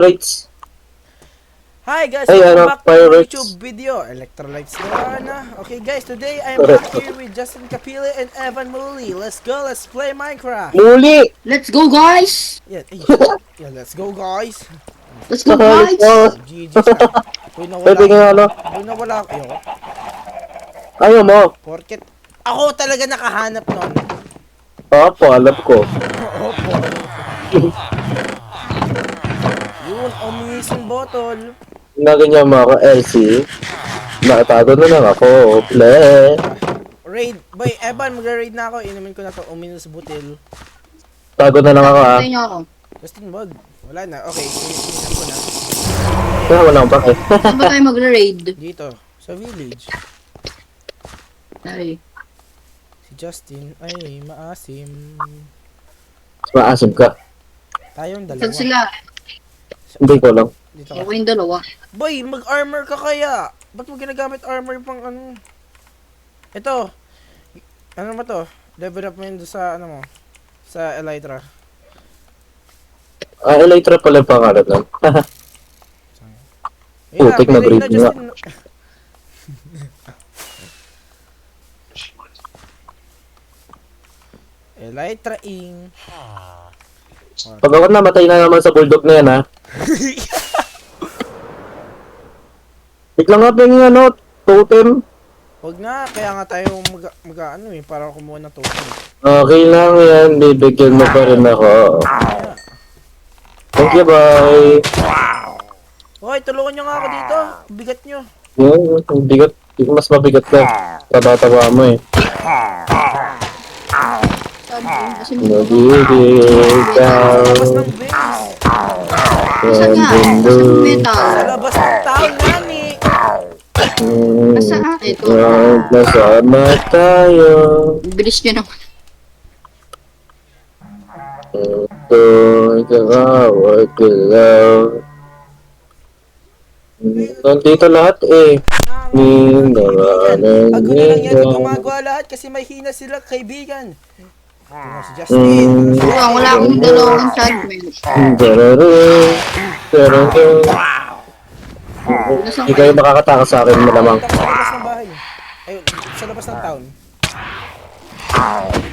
Lights. Hi guys, Ay, welcome ano, back to fireworks. YouTube video. Electrolytes na. Okay guys, today I'm back here with Justin Capili and Evan Muli. Let's go, let's play Minecraft. Muli! Let's go, guys! Yeah, yeah, let's go guys. Let's go, Let's guys! go. GG's ka. Uy, Pwede nga, ano? nawala ako. Ayoko. Ayaw mo. Porket ako talaga nakahanap nun. Opo, alam ko. Opo. Yun, umisin bottle. Na ganyan mo ako, LC. Nakatago na lang ako. Play. Raid. Boy, Evan, magra-raid na ako. Inumin ko na to. Uminom sa butil. Tago na lang ako, Pantay niyo ako. Justin, wag. Wala na. Okay, inumin ko na. Kaya wala akong bakit. Saan ba tayo mag-raid? Dito, sa village. Ay, Si Justin ay maasim. Maasim ka. Tayong dalawa. saan sila? Hindi ko lang. Dito ka. Ako yung dalawa. Boy, mag-armor ka kaya. Ba't mo ginagamit armor pang ano? Ito. Ano ba to? Level up mo yun sa ano mo? Sa Elytra. Elytra pala yung pangalan nun. Putik na breed nga. Justin. Elytra ing. Pag ako namatay na naman sa bulldog na yan, ha? Biglang nga yung ano, totem. Wag na, kaya nga tayo ano eh, para kumuha ng token. Okay lang yan, bibigyan mo pa rin ako. Thank you, bye. Hoy, tulungan nyo nga ako dito. Bigat nyo. Yan, ang bigat. Mas mabigat ka. Taba-taba mo eh. Saan yun? Kasi Nabibig ka. Labas ng base. Saan nga? Saan yung metal? Sa labas ng town nani. Saan? Ito. Nasama tayo. Ang bilis nyo naman. Ito, ikawawag ilaw. Nandito lahat eh. Ako na lang yan gumagawa lahat kasi may hina sila kaibigan. Ito si Justin. Wala akong dalawang enchantment. Hindi kayo makakatakas sa akin malamang. Sa labas ng bahay. Ay, sa labas ng town.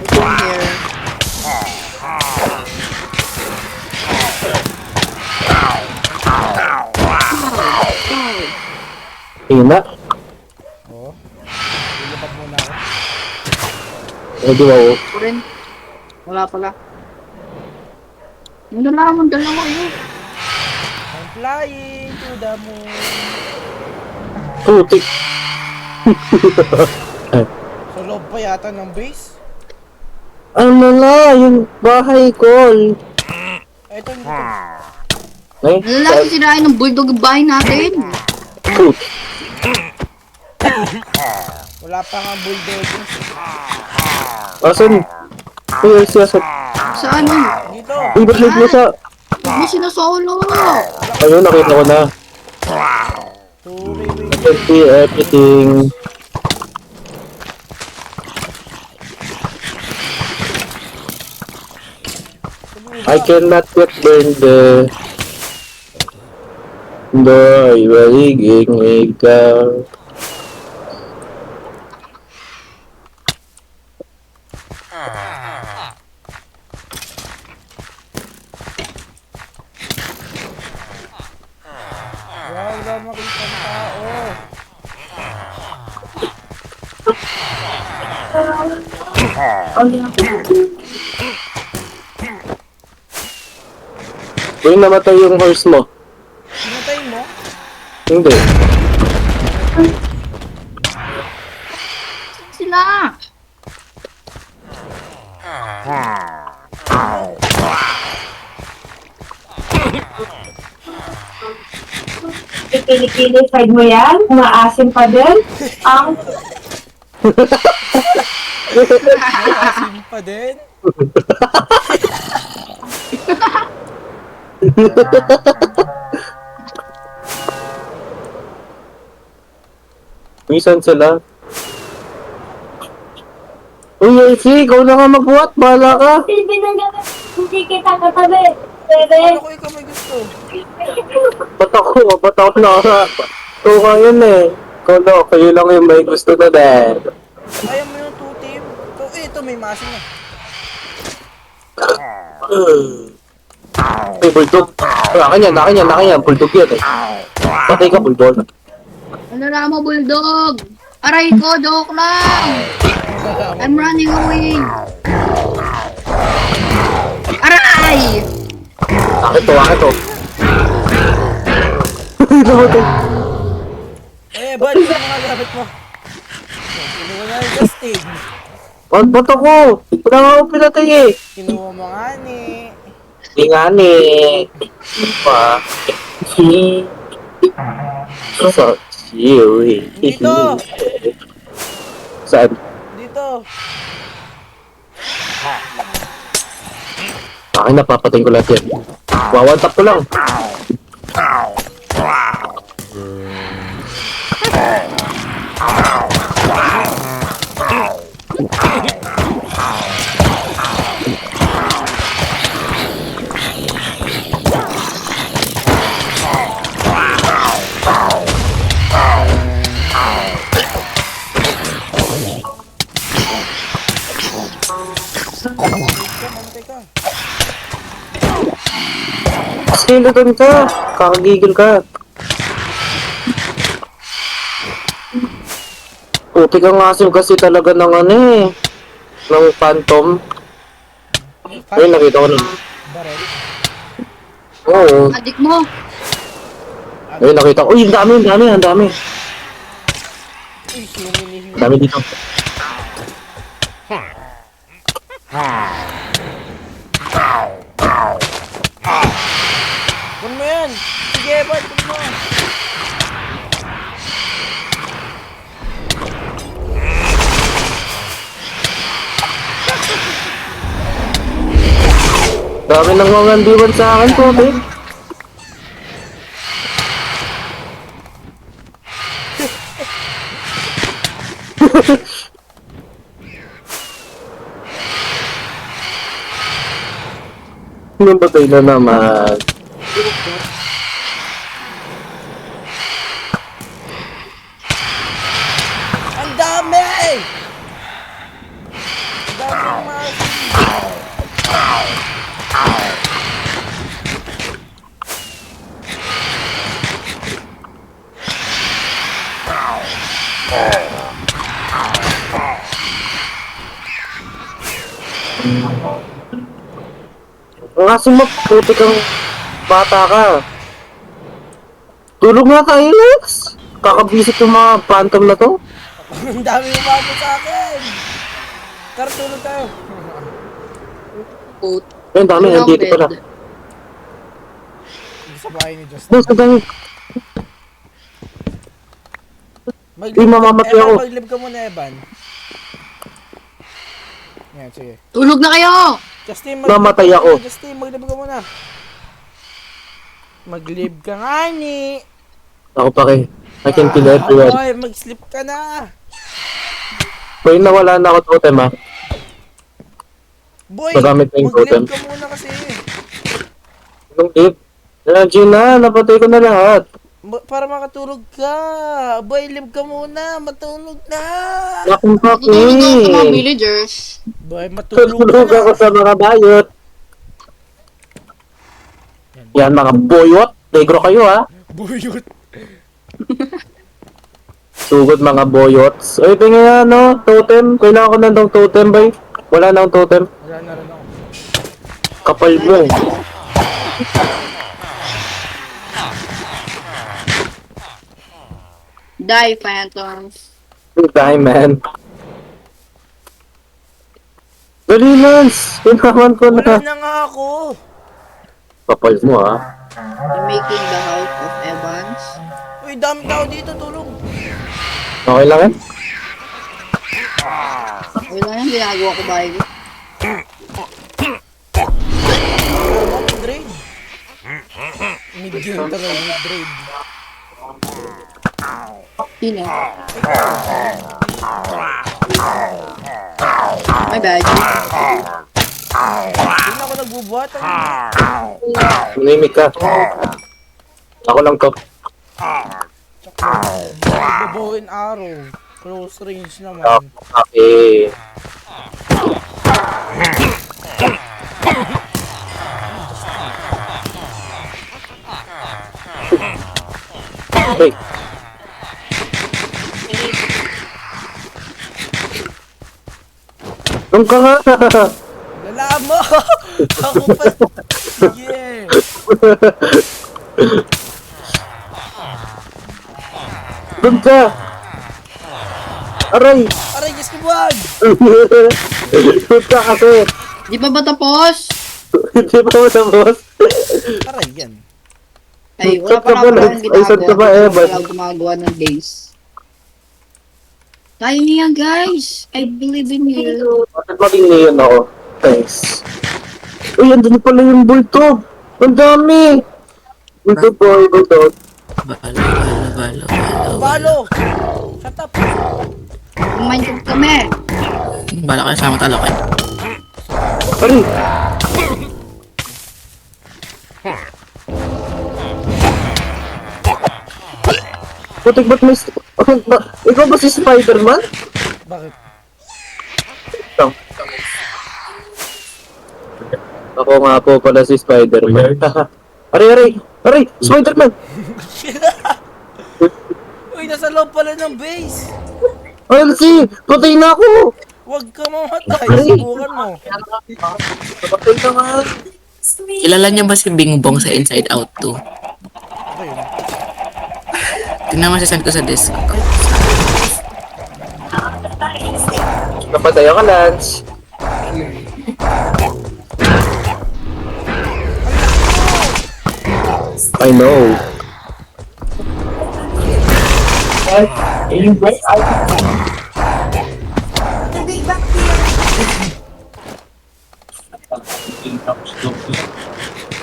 Ito here. Hina? Oo. Lilipat muna ako. Hindi wow. Ito rin. Wala pala. Yung dalawang dalawa yun. I'm flying to the moon. Putik. Sa loob pa yata ng base. Ano na, yung bahay ko. Ito hindi to. Ay, Lalaki sirain ng bulldog yung bahay natin. put. Wala pa nga bulldog. Asan? Ay, siya sa... Saan yun? Dito. Ay, ba't may mo sa... Huwag mo sinasolo. Ayun, nakita ko na. Turi. I can see everything. I cannot get burned the... Boy, baliging ikaw. Wala makita ng tao. Yung namatay yung horse mo. Pinatay mo? Hindi. Sila. Pili-pili side mo yan, maasim pa din. Ang Asim pa din. Minsan sila. Uy, LC, ikaw na nga magbuhat. Bahala ka. silbi ng gabi, hindi kita katabi. Bebe, Ano ko ikaw may gusto? Ba't ako na tuka yun eh. Kolo, kayo lang yung may gusto na din. Ayaw mo yung 2 team? Ito may masin na. Ay, bulldog. Akin yan. Bulldog yun eh. Patay ka, bulldog. Ano na mo, bulldog? Aray ko, joke lang. I'm running away. Aray! Akin to. Namatay. Bad yung mga gamit mo. Kinuha na yung Justin. Ba't ako? Wala nga ako pinatay eh. Kinuha mo nga ni. Hindi nga ni. Pa. So, Dito! Saan? Dito. Akin napapatayin ko lahat yan. Wawan tap ko lang. Mamatay ka. Skeleton ka. Kakagigil ka. Puti kang asim kasi talaga ng ano eh. Ng phantom. Ay, nakita ko na. Barel. Oo. Adik mo. Ay, nakita ko. Uy, ang dami. Uy, suminihin. Ang dami dito. Kun mo yan. Sige, bad. Kun mo. Dami nang mangandiwan sa akin, puti. Nabatay na naman. Ang dami! Ang dami ng masin. Ang asim mo, puti kang bata ka. Tulog nga tayo, Lex. Kakabisit yung mga phantom na to. Ang dami umabot sa akin. Tara, tulog tayo. Put. Ay, ang dami, Walang nandito pala. bed. Sa bahay ni Justin. Boss, ang dami. Uy, mamamatay ako. Maglib ka muna, Evan. Yan, sige. Tulog na kayo! Justin, Mamatay ka ako. muna. Justin, maglib ka muna. Maglib ka nga ni. Ako pa kay. I can kill everyone. Ay, mag-sleep ka na. Pwede nawala na ako totem ha. Boy, Magamit na yung totem. maglib ka muna kasi. Anong tip? Nandiyan na, napatay ko na lahat. Para makatulog ka. Boy, live ka muna. Matulog na. Nakong Tutulog ako sa mga eh. villagers. Boy, matulog Tutulog ka ako na. sa mga bayot. Yan mga boyot. Negro kayo ha. Buyot. Sugod mga boyots. Ay, tingin nga no, totem. Kailangan ko nandang totem bay. Wala na akong totem. Wala na rin ako. Kapal mo. Die, phantoms. Die man. Dali Lance. Kinaman ko Wala na. na nga ako. Kapal mo ha. You're making the house of Evans. Uy, dami tao dito. Tulong. Okay lang yan? Wala nang ginagawa ko bahay ko. Mid-raid. Mid-game talaga. Mid-raid. Sino? My bad. Hindi na ako nagbubuhat. Manimik ka. Ako lang to. Tsaka bow and arrow. Close range naman. Okay. Hey. Doon ka nga. Lala mo! Ako pa. Yeah! Doon ka. Aray. Aray, Diyos ko buwan! Doon ka kasi. Di pa ba tapos? Hindi pa mo tapos. Aray, yan. Ay, wala Saan pa ka ba, na Lance? akong Ay, saan ka ba, ginagawa. Evan? Wala akong gumagawa ng base. Kaya niya, guys. I believe in you. Bakit maging ngayon ako? Thanks. Uy, andun pala yung bulto. Ang dami. Bulto boy, bulto. Balo! Shut up! Kumain kami. Bala kayo sama talo kayo. Aray. Putik ba't may... Ikaw ba si Spider-Man? Bakit? Ito. Ako nga po pala si Spider-Man. Aray, aray! Aray! Spider-Man! Uy, nasa loob pala ng base! Ay, si! Patay na ako! Huwag ka mamatay, Aray! subukan mo. Patay na nga! Kilala niyo ba si Bing Bong sa Inside Out 2? Ano yun? Tingnan mo send ko sa desk. Napatay ka, Lance. I know.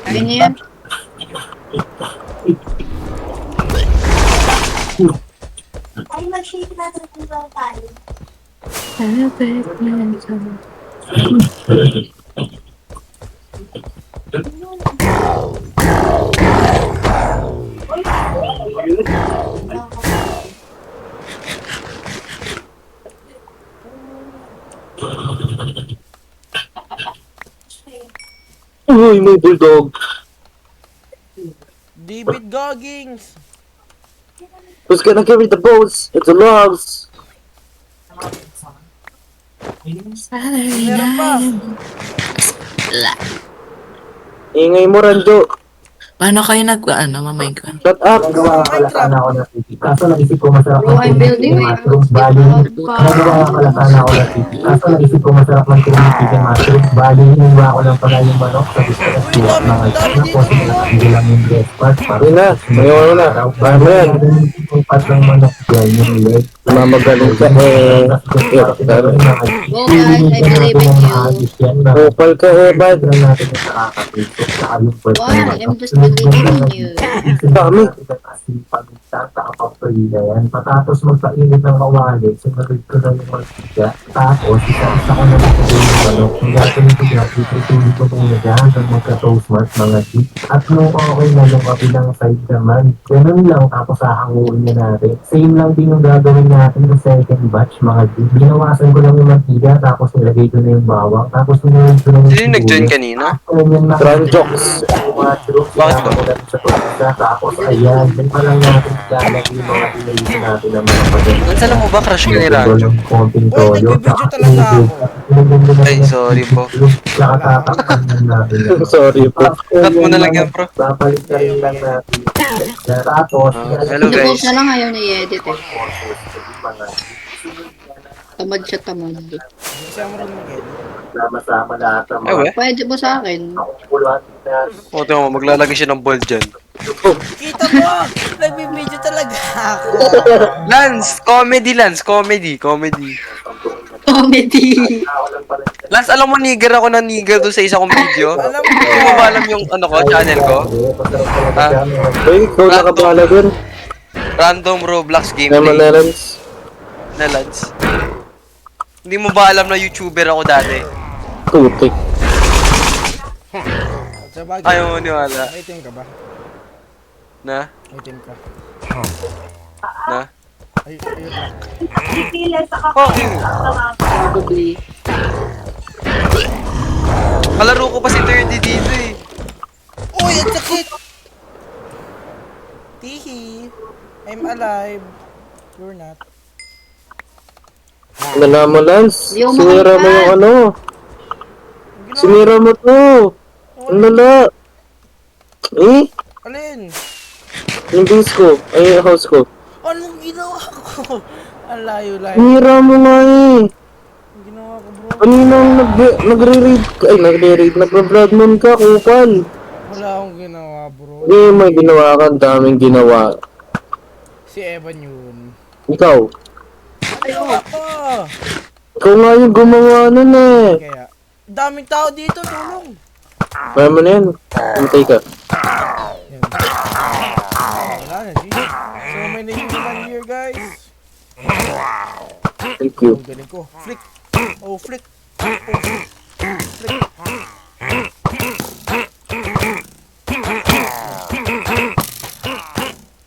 Kaya niya yan. Ay, mag-shake natin kung ba tayo. Uy, may bulldog. David Goggins! Who's gonna carry the boats and the logs? Meron pa! La. Ingay mo, Rando. Paano kayo mamain ko? Shut up. Nagawa pala sana ako ng titi. Kaso naisip ko masarap Bro, I'm building my mushroom. house. Bali, nagawa pala sana ako ng titi. Kaso naisip ko masarap ng chicken mushroom. Bali, hinuha ko lang pala yung manok sa biscuit Uy, at mga dami dito, tapos hindi lang yung breast part. Yun na. Ngayon mo na. Kaya mo yan. Yung part ng manok yan, yung leg. Mamagaling ka eh. Go guys, I believe in you. Kupal ka eh, bad. Why? I'm just believing in you. Dami. Patapos magpainit ng kawali, sinagad ko na yung mantika. Tapos, isa ko na lang yung manok. Kung gagawin ko na, itutuloy ko muna dyan hanggang magka-toast mark mga tea. At nung okay na yung kabilang side naman, ganun lang tapos hahanguin na natin. Same lang din yung gagawin natin sa second batch mga tea. Binawasan ko lang yung mantika, tapos nilagay ko na yung bawang, tapos nilagay ko na yung Sino yung nag-join kanina? Tranjox. Tapos ayan, din pa lang natin lalagay yung mga pinayusin natin ng mga pagkakas. Alam mo ba, crush ka ni Ranjo? Konting Uy, toyo. nagbibidyo talaga ako. Ay, sorry po. Nakatatakpan natin. Sorry po. Cut mo na lang yan, bro. Babalik na rin lang natin. Tapos, Hello Hindi guys. na lang ayaw na i-edit eh. Tamad siya, tamad. Kasi mo rin mag-edit. sama-sama lahat ng Ay, we. Pwede mo sa akin. kulot na O, tingnan mo, maglalagay siya ng bold dyan. Kita mo! Nagbibidyo talaga ako. Lance! Comedy, Lance! Comedy! Comedy. Comedy. Lance, alam mo, nigger ako ng nigger doon sa isa kong video? Alam mo. Hindi mo ba alam yung ano ko, channel ko? Uy, ikaw nakabala dun. Random Roblox Naman gameplay na, Lance. na Lance. Hindi mo ba alam na YouTuber ako dati? Tutik. Sa bagay, Ayaw mo niwala. may itim ka ba? Na? Item ka. Na? Ayun lang. Pipila sa Oh! Probably. Kalaro ko pa si 30 dito eh. Uy, ang sakit! Tihi. I'm alive. You're not. Wala mo, Lance. Hindi ako Sinira mo yung ano. Ang ginawa- Sinira mo to. Ang lala. Eh? Alin? Yung base ko. Ay, yung house ko. Anong ginawa ko? Ang layo-layo. Sinira mo nga eh. Ang ginawa ko, bro. Kaninang nagre-raid ka. Ay, nagre-raid. Nagpa-bloodmoon ka, kupal. Wala akong ginawa, bro. Hindi, may ginawa ka. Ang daming ginawa. Si Evan yun. Ikaw. Ano ako? Ikaw nga yung gumawa nun eh. Kaya, daming tao dito, tulong. Kaya mo na yan. Hintay ka. Yan. Wala na, G. So many human here, guys. Thank you. Ang galing ko. Flick. Oh, flick. Oh, flick. Flick.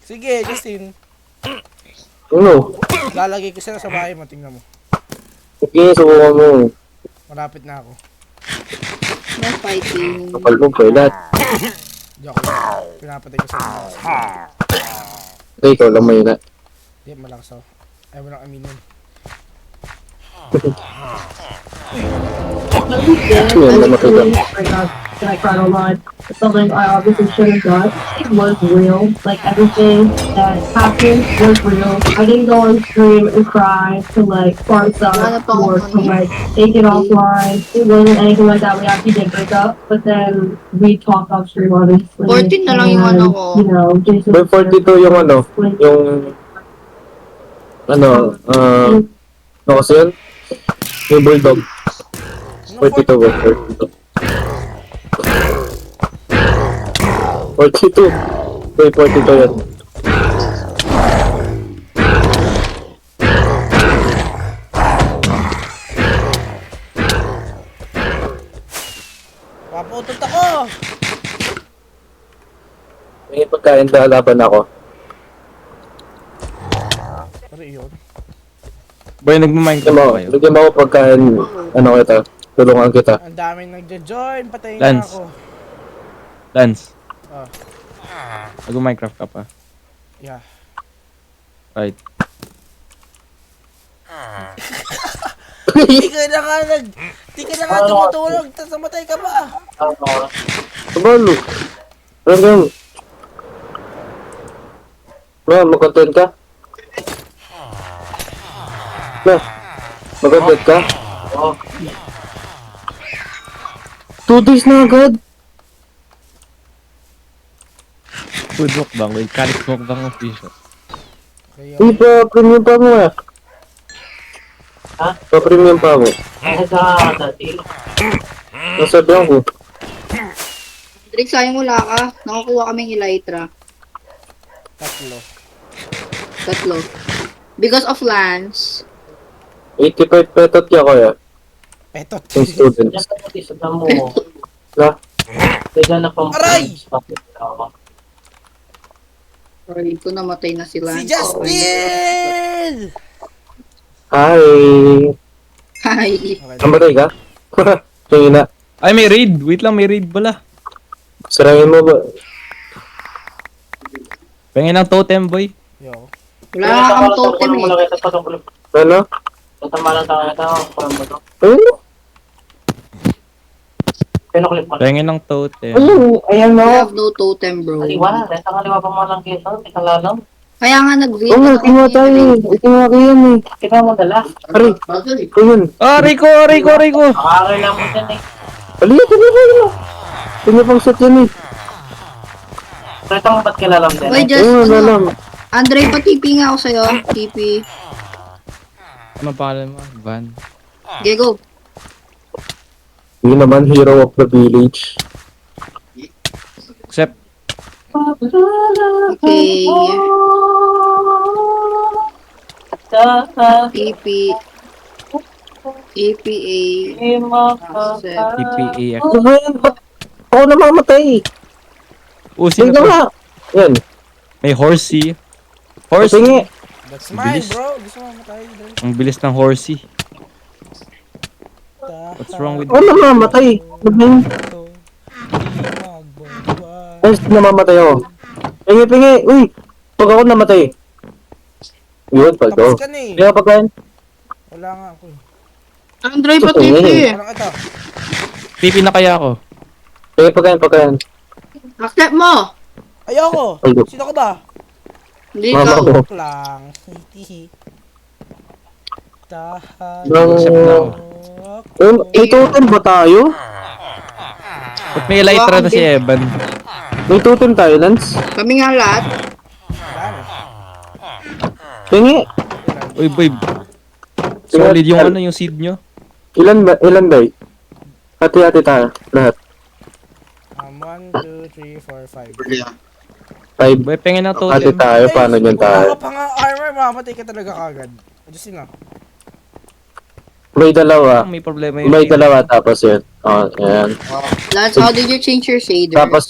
Sige, Justin. Ano? Lalagay ko sila sa bahay mo, tingnan mo. Sige, subukan mo. Malapit na ako. No fighting. Kapal mo pa lahat. Joke lang. Pinapatay ko sila. Hindi, ikaw lang may na. Hindi, malakas ako. Ayaw mo lang aminin. Yan, namatay ka. That I cried a lot. Something I obviously shouldn't have done. It was real. Like everything that happened was real. I didn't go on stream and cry to like farm stuff or to like take it offline. It wasn't anything like that. We actually did break up, but then we talked off stream obviously. 14 na lang yung And, ano ko. You know, Jason. May 42 yung ano, yung ano, ano kasi yun? Yung bulldog. 42 ba? 42. May 42 yan. Paputot ako! May pagkain na laban ako. Pero yun. Boy, Bigyan nagma-Minecraft mo, ba kayo? bigyan mo ako pagkain, ano kita, tulungan kita. Ang daming nagjo-join. Patayin na Lance. ako. Lance, Ah, nagma-Minecraft ka pa. yeah. Right. Di ka na nga di ka na nga tumutulog. Tapos namatay ka pa. Sabalo. Ano yan? Mag-content ka? Mag-content ka? Oo. 2 days na agad? Food mukbang, wait. Kalit mukbang official. Kaya, Hindi pa, premium pa mo eh. Ha? Pa-premium pa mo. Nasabihan ko. Drake, sayang wala ka. Nakakuha kaming Elytra. tatlo. Because of Lance. 85 petot ya kaya. Petot. Yung students. Na? Aray! Sorry ko namatay na si Si Lance. Justin! Hi! Hi. Okay. Namatay ka? Yung ina. Ay, may raid! Wait lang, may raid pala. Sarangin mo ba? Pengin ng totem, boy. Yo. Wala nga kang totem eh. Ano? Ayun. Pengin ng totem. Ayan I mo. have no totem, bro. Kaya nga nag-wait. Oo nga, kinuha tayo. Kinuha ko yan eh. Aray, ayun. Oh, Rico! Aliyah, tuloy. Tingnan pang set yan eh. Wait, just, Oo, alam. Andre, pa-TP nga ako sa'yo. TP. Ano pangalan mo? Van. Okay, go. Hindi naman, hero of the village. Except, Okay. TP. EPA. Set. TPA. Ano ba yan? Ba't ako namamatay? Oh, sino Tingnan to? nga. Yan. May horsey. Tingi. That's mine, Bilis. bro. Gusto mo matay, bro. Ang bilis ng horsey. What's wrong with Ano namamatay? Ay, namamatay ako. Pingi. Uy! Pag ako namatay. Yun, pag Tapos ako. ka na eh. Kaya pagkain. Wala nga ako eh. Andre pa Ito, tipi. Parang ito. Pipi na kaya ako? Kaya pagkain. Accept mo. Ayoko. Ay, Sino ka ba? Hindi Mama ka. ko. Joke lang. Hihihi. Tahan. Nang... May totem ba tayo? Ba't may elytra na si Evan? May totem tayo, Lance? Kami nga lahat. Pingi. Uy, boy. Solid yung ano, yung seed nyo. Ilan ba? Hati-hati tayo. Lahat. 1, 2, 3, 4, 5. 5. Boy, pengen na Hati totem. tayo. Paano Wala yan tayo? ka pa nga armor, mamamatay ka talaga kagad. Ayusin na. May dalawa. May problema yun. May dalawa tapos yun. Oh, yan. Lance, how did you change your shader? Tapos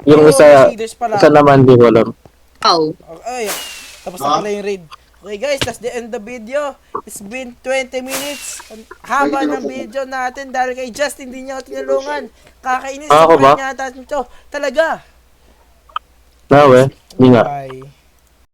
yung isa Shaders pala. isa naman di ko alam. How? Ay, tapos na pala yung raid. Okay guys, that's the end of the video. It's been 20 minutes. Ang haba ng video natin dahil kay Justin hindi niya ako tinulungan. Kakainis Ako sa ba? kanya yata nito. Talaga. Nawe, hindi nga. Bye.